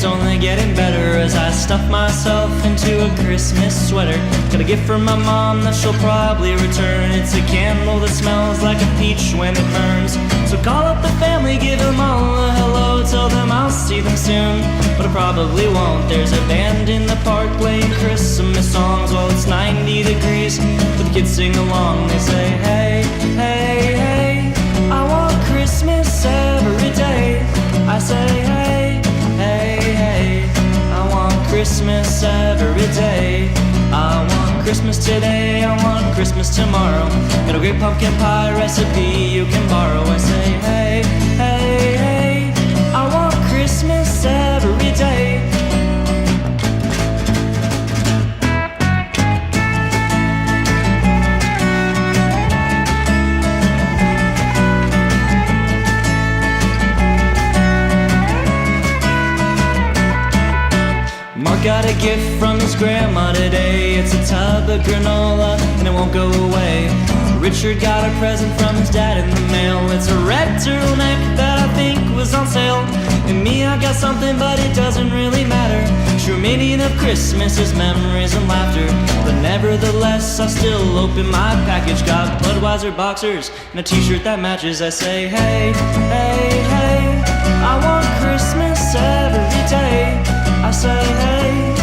it's only getting better as I stuff myself into a Christmas sweater. Got a gift from my mom that she'll probably return. It's a candle that smells like a peach when it burns. So call up the family, give them all a hello, tell them I'll see them soon, but I probably won't. There's a band in the park playing Christmas songs while it's 90 degrees, but the kids sing along. They say, hey, hey, hey, I want Christmas every day. I say, hey, hey, hey, I want Christmas every day. I want Christmas today, I want Christmas tomorrow. Got a great pumpkin pie recipe you can borrow. I say, hey, hey, hey, I want Christmas every day. Mark got a gift from his grandma today. It's a tub of granola and it won't go away. Richard got a present from his dad in the mail. It's a red turtleneck that I think was on sale. And me, I got something, but it doesn't really matter. True meaning of Christmas is memories and laughter. But nevertheless, I still open my package. Got Budweiser boxers and a t-shirt that matches. I say, hey, hey, hey, I want Christmas every day. I say, hey,